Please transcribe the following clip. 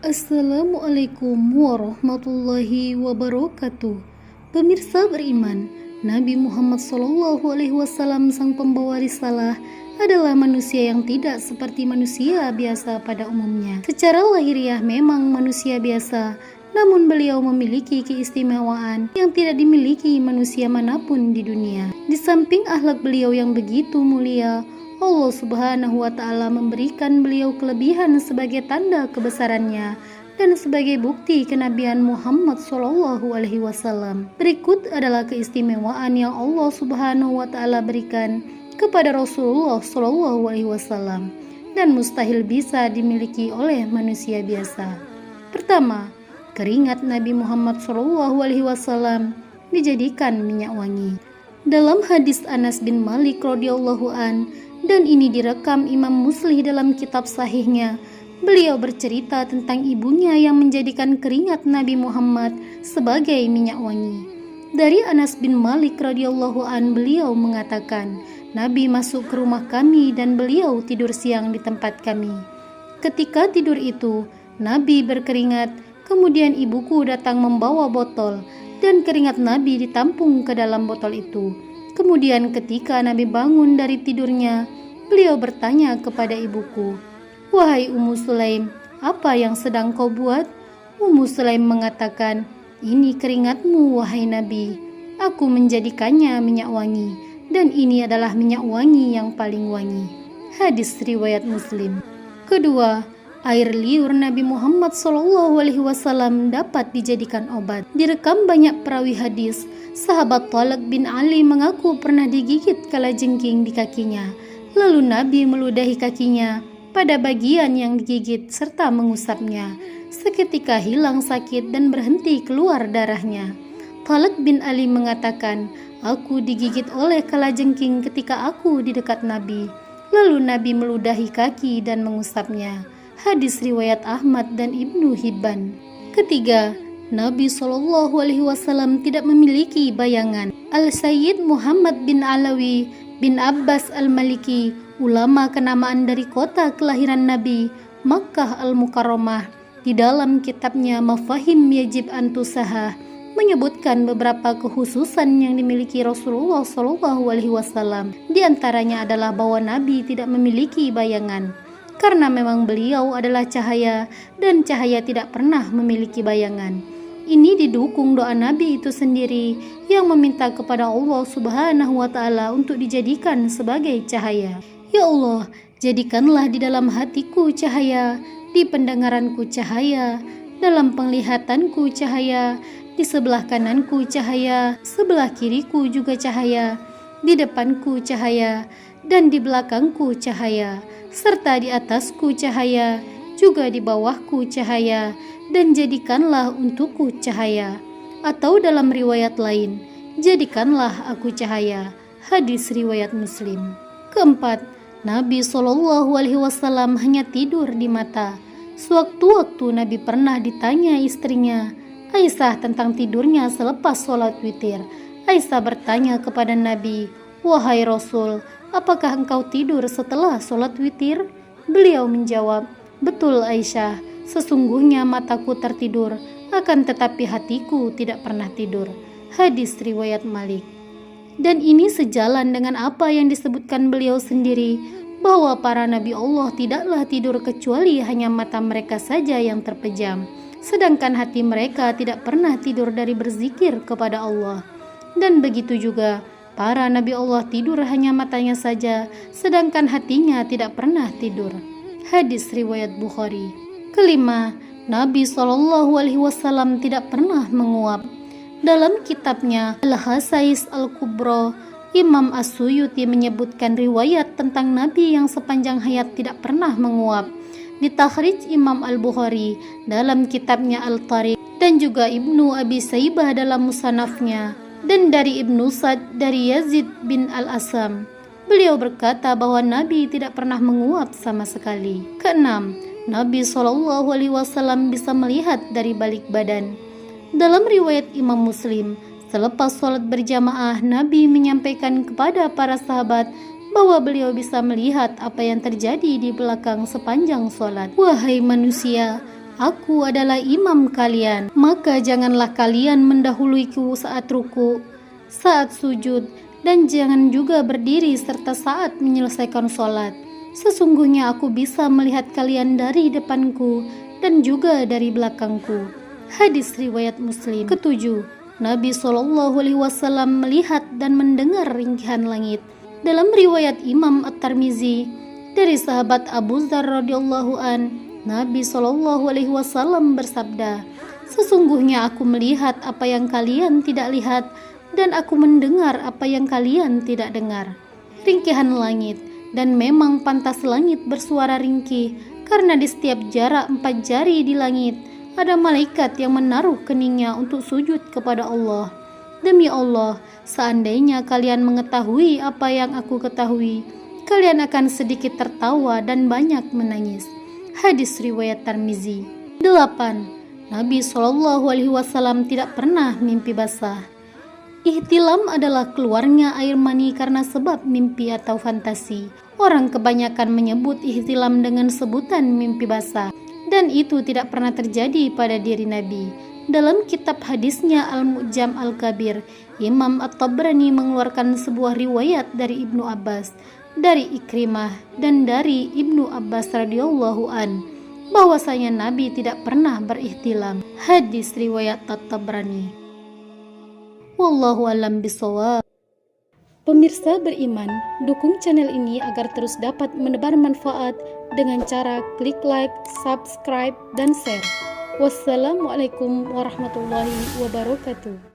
Assalamualaikum warahmatullahi wabarakatuh. Pemirsa beriman, Nabi Muhammad SAW sang pembawa risalah adalah manusia yang tidak seperti manusia biasa pada umumnya. Secara lahiriah memang manusia biasa, namun beliau memiliki keistimewaan yang tidak dimiliki manusia manapun di dunia. Di samping akhlak beliau yang begitu mulia, Allah Subhanahu wa Ta'ala memberikan beliau kelebihan sebagai tanda kebesarannya dan sebagai bukti kenabian Muhammad SAW. Berikut adalah keistimewaan yang Allah Subhanahu wa Ta'ala berikan kepada Rasulullah SAW dan mustahil bisa dimiliki oleh manusia biasa. Pertama, keringat Nabi Muhammad SAW dijadikan minyak wangi. Dalam hadis Anas bin Malik radhiyallahu an, dan ini direkam Imam Muslim dalam kitab sahihnya, beliau bercerita tentang ibunya yang menjadikan keringat Nabi Muhammad sebagai minyak wangi. Dari Anas bin Malik radhiyallahu an, beliau mengatakan, Nabi masuk ke rumah kami dan beliau tidur siang di tempat kami. Ketika tidur itu, Nabi berkeringat, kemudian ibuku datang membawa botol dan keringat Nabi ditampung ke dalam botol itu. Kemudian ketika Nabi bangun dari tidurnya, beliau bertanya kepada ibuku, "Wahai Ummu Sulaim, apa yang sedang kau buat?" Ummu Sulaim mengatakan, "Ini keringatmu, wahai Nabi. Aku menjadikannya minyak wangi, dan ini adalah minyak wangi yang paling wangi." Hadis riwayat Muslim. Kedua, air liur Nabi Muhammad SAW dapat dijadikan obat. Direkam banyak perawi hadis, sahabat Thalaq bin Ali mengaku pernah digigit kalajengking di kakinya. Lalu Nabi meludahi kakinya pada bagian yang digigit serta mengusapnya. Seketika hilang sakit dan berhenti keluar darahnya. Thalaq bin Ali mengatakan, "Aku digigit oleh kalajengking ketika aku di dekat Nabi. Lalu Nabi meludahi kaki dan mengusapnya." Hadis riwayat Ahmad dan Ibnu Hibban. Ketiga, Nabi SAW tidak memiliki bayangan. Al-Sayyid Muhammad bin Alawi bin Abbas Al-Maliki, ulama kenamaan dari kota kelahiran Nabi, Makkah Al-Mukarramah, di dalam kitabnya Mafahim Yajib Antusaha, menyebutkan beberapa kekhususan yang dimiliki Rasulullah SAW. Di antaranya adalah bahwa Nabi tidak memiliki bayangan, karena memang beliau adalah cahaya dan cahaya tidak pernah memiliki bayangan. Ini didukung doa Nabi itu sendiri yang meminta kepada Allah Subhanahu wa Ta'ala untuk dijadikan sebagai cahaya. Ya Allah, jadikanlah di dalam hatiku cahaya, di pendengaranku cahaya, dalam penglihatanku cahaya, di sebelah kananku cahaya, sebelah kiriku juga cahaya, di depanku cahaya, dan di belakangku cahaya, serta di atasku cahaya, juga di bawahku cahaya, dan jadikanlah untukku cahaya. Atau dalam riwayat lain, jadikanlah aku cahaya. Hadis riwayat Muslim. Keempat, Nabi SAW hanya tidur di mata. Sewaktu-waktu Nabi pernah ditanya istrinya, Aisyah, tentang tidurnya selepas sholat witir. Aisyah bertanya kepada Nabi, "Wahai Rasul, apakah engkau tidur setelah sholat witir?" Beliau menjawab, "Betul Aisyah, sesungguhnya mataku tertidur, akan tetapi hatiku tidak pernah tidur." Hadis riwayat Malik. Dan ini sejalan dengan apa yang disebutkan beliau sendiri, bahwa para Nabi Allah tidaklah tidur kecuali hanya mata mereka saja yang terpejam, sedangkan hati mereka tidak pernah tidur dari berzikir kepada Allah. Dan begitu juga para Nabi Allah tidur hanya matanya saja, sedangkan hatinya tidak pernah tidur. Hadis riwayat Bukhari. Kelima, Nabi SAW tidak pernah menguap. Dalam kitabnya Al-Hasais Al-Kubra, Imam As-Suyuti menyebutkan riwayat tentang Nabi yang sepanjang hayat tidak pernah menguap. Di takhrij Imam Al-Bukhari dalam kitabnya Al-Tariq, dan juga Ibnu Abi Saibah dalam Musannafnya, dan dari Ibnu Sa'd dari Yazid bin Al-Asam, beliau berkata bahwa Nabi tidak pernah menguap sama sekali. Keenam, Nabi SAW bisa melihat dari balik badan. Dalam riwayat Imam Muslim, selepas sholat berjamaah, Nabi menyampaikan kepada para sahabat bahwa beliau bisa melihat apa yang terjadi di belakang sepanjang sholat. Wahai manusia, Aku adalah imam kalian, maka janganlah kalian mendahuluiku saat ruku, saat sujud, dan jangan juga berdiri serta saat menyelesaikan sholat. Sesungguhnya aku bisa melihat kalian dari depanku dan juga dari belakangku. Hadis riwayat Muslim. Ketujuh, Nabi SAW melihat dan mendengar ringkihan langit. Dalam riwayat Imam At-Tirmizi dari sahabat Abu Dzar radhiyallahu an, Nabi SAW bersabda, "Sesungguhnya aku melihat apa yang kalian tidak lihat, dan aku mendengar apa yang kalian tidak dengar." Ringkihan langit. Dan memang pantas langit bersuara ringkih, karena di setiap jarak 4 jari di langit ada malaikat yang menaruh keningnya untuk sujud kepada Allah. Demi Allah, seandainya kalian mengetahui apa yang aku ketahui, kalian akan sedikit tertawa dan banyak menangis. Hadis riwayat Tirmizi. 8. Nabi SAW tidak pernah mimpi basah. Ihtilam adalah keluarnya air mani karena sebab mimpi atau fantasi. Orang kebanyakan menyebut ihtilam dengan sebutan mimpi basah, dan itu tidak pernah terjadi pada diri Nabi. Dalam kitab hadisnya Al-Mu'jam Al-Kabir, Imam At-Tabrani mengeluarkan sebuah riwayat dari Ibnu Abbas, dari Ikrimah, dan dari Ibnu Abbas radhiyallahu an, bahwasanya Nabi tidak pernah berihtilam. Hadis riwayat At-Tabrani. Wallahu a'lam bishawab. Pemirsa beriman, dukung channel ini agar terus dapat menebar manfaat dengan cara klik like, subscribe, dan share. Wassalamualaikum warahmatullahi wabarakatuh.